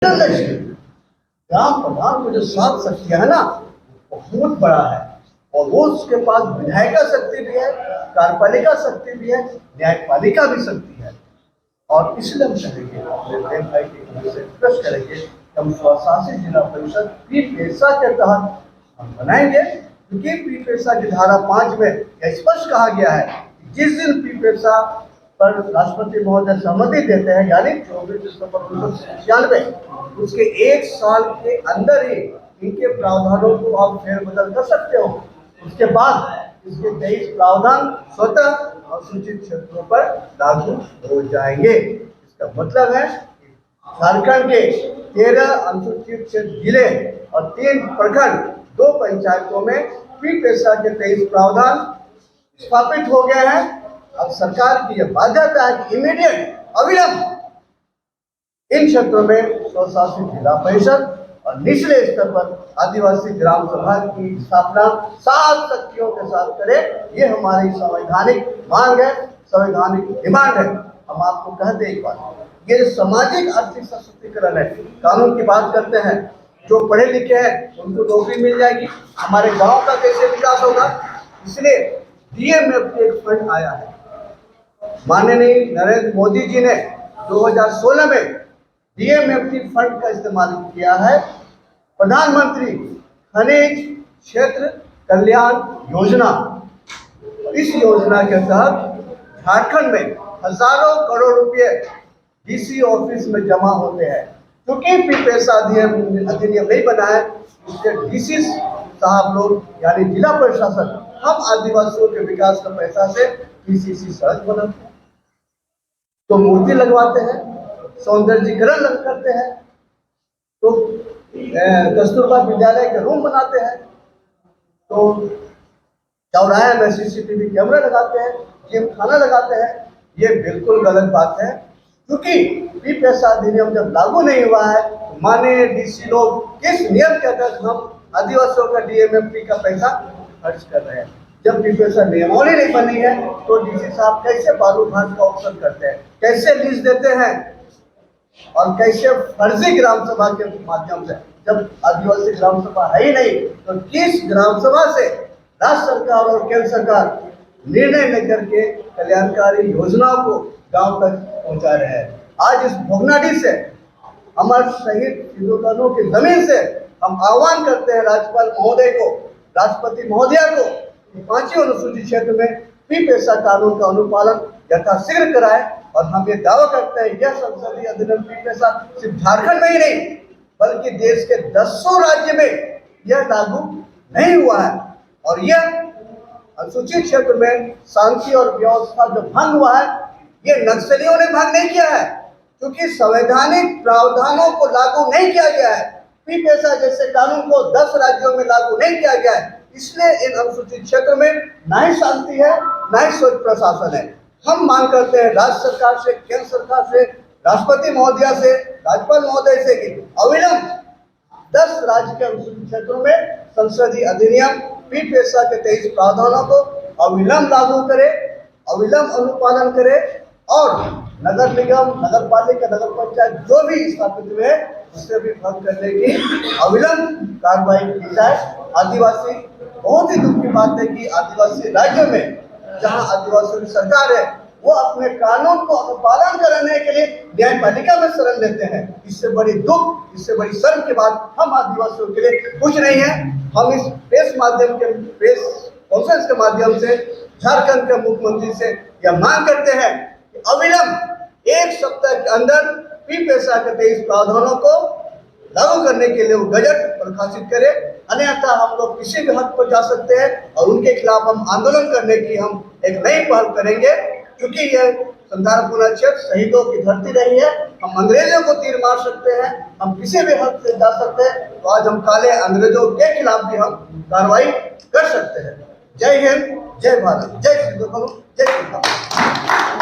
ग्राम प्रधान को जो 7 शक्तियां है ना, बहुत बड़ा है। और वो उसके पास विधायिका शक्ति भी है, कार्यपालिका शक्ति भी है, न्यायपालिका भी शक्ति है। और इसलिए हम करेंगे, अपने प्रेम भाई की से रिक्वेस्ट करेंगे कि हम स्वशासित जिला परिषद पी पेशा के तहत हम बनाएंगे, क्योंकि पी पेशा की धारा 5 में यह स्पष्ट कहा गया है कि जिस दिन पी पेशा पर राष्ट्रपति महोदय सहमति देते हैं, यानी 24 दिसंबर 1996, उसके 1 साल के अंदर ही इनके प्रावधानों को आप फेरबदल कर सकते हो। उसके बाद इसके 23 प्रावधान स्वतः अनुसूचित क्षेत्रों पर लागू हो जाएंगे। इसका मतलब है झारखंड के 13 अनुसूचित क्षेत्र जिले और 3 प्रखंड, 2 पंचायतों में पी पेशा के 23 प्रावधान स्थापित हो गए हैं। अब सरकार की यह बाध्यता है कि इमीडिएट अविलंब इन क्षेत्रों में स्वशासित जिला परिषद और निचले स्तर पर आदिवासी ग्राम सभा की स्थापना 7 शक्तियों के साथ करे। ये हमारी संवैधानिक मांग है, संवैधानिक डिमांड है। हम आपको कहते एक बात, ये सामाजिक आर्थिक सशक्तिकरण है। कानून की बात करते हैं, जो पढ़े लिखे हैं उनको नौकरी मिल जाएगी, हमारे गांव का कैसे विकास होगा। इसलिए डीएमएफ एक फंड आया है, माननीय नरेंद्र मोदी जी ने 2016 में डीएमएफटी फंड का इस्तेमाल किया है। प्रधानमंत्री खनिज क्षेत्र कल्याण योजना, इस योजना के तहत झारखंड में हजारों करोड़ रुपए डीसी ऑफिस में जमा होते हैं। क्योंकि पी पेशा अधिनियम नहीं बना है, इसके डीसी साहब लोग यानी जिला प्रशासन, हम आदिवासियों के विकास का पैसा से पीसीसी सड़क बनाते हैं, तो मूर्ति लगवाते हैं, सौंदर्यीकरण करते हैं, तो कस्तूरबा विद्यालय के रूम बनाते हैं, तो चौराहे में सीसीटीवी कैमरा लगाते हैं, जिम खाना लगाते हैं। ये बिल्कुल गलत बात है, क्योंकि पी पेशा अधिनियम जब लागू नहीं हुआ है तो माननीय डीसी लोग किस नियम के तहत हम आदिवासियों का डीएमएफटी का पैसा खर्च कर रहे हैं। जब पी पेशा नियमावली नहीं बनी है तो डीसी साहब कैसे बालू घाट का ऑप्शन करते हैं, कैसे लीज देते हैं, और कैसे फर्जी ग्राम सभा के माध्यम से, जब आदिवासी ग्राम सभा है ही नहीं तो किस ग्राम सभा से राज्य सरकार और केंद्र सरकार निर्णय लेकर के कल्याणकारी योजनाओं को गांव तक पहुंचा रहे हैं। आज इस भोगनाडी से, अमर शहीद सिद्धू कान्हू की जमीन से हम आह्वान करते हैं राज्यपाल महोदय को, राष्ट्रपति महोदया को, 5 अनुसूचित क्षेत्र में पी पेशा कानून का अनुपालन यथाशीघ्र कराए। और हम ये दावा करते हैं यह संसदीय अधिनियम पी पेशा सिर्फ झारखंड में ही नहीं बल्कि देश के 10 राज्य में यह लागू नहीं हुआ है। और यह अनुसूचित क्षेत्र में शांति और व्यवस्था जो भंग हुआ है, ये नक्सलियों ने भंग नहीं किया है, क्योंकि संवैधानिक प्रावधानों को लागू नहीं किया गया है। पी पेशा जैसे कानून को 10 राज्यों में लागू नहीं किया गया है, इसलिए इन अनुसूचित क्षेत्र में ना ही शांति है, ना ही स्वच्छ प्रशासन है। हम मांग करते हैं राज्य सरकार से, केंद्र सरकार से, राष्ट्रपति महोदया से, राज्यपाल महोदय से कि अविलंब 10 राज्य के अनुसूचित क्षेत्रों में संसदीय अधिनियम पी पेशा के 23 प्रावधानों को अविलंब लागू करे, अविलंब अनुपालन करे, और नगर निगम, नगर पालिका, नगर पंचायत जो भी स्थापित हुए उससे भी भंग करने की अविलंब कार्रवाई की जाए। आदिवासी, बहुत ही दुख की बात है कि आदिवासी राज्यों में जहां आदिवासियों की सरकार है, वो अपने कानून को अनुपालन कराने के लिए न्यायपालिका में शरण लेते हैं। इससे बड़ी दुख, इससे बड़ी शर्म की बात हम आदिवासियों के लिए कुछ नहीं है। हम इस प्रेस कॉन्फ्रेंस के माध्यम से झारखंड के मुख्यमंत्री से यह मांग करते हैं कि अविलंब 1 सप्ताह के अंदर पी पेशा के 23 प्रावधानों को लागू करने के लिए वो गजट प्रकाशित करे, अन्यथा हम लोग किसी भी हद पर जा सकते हैं और उनके खिलाफ हम आंदोलन करने की हम एक नई पहल करेंगे। क्योंकि यह संतानपुरा क्षेत्र शहीदों की धरती रही है, हम अंग्रेजों को तीर मार सकते हैं, हम किसी भी हद से जा सकते हैं, तो आज हम काले अंग्रेजों के खिलाफ भी हम कार्रवाई कर सकते हैं। जय हिंद, जय भारत, जय सिद्धू कान्हू, जय श्री राम।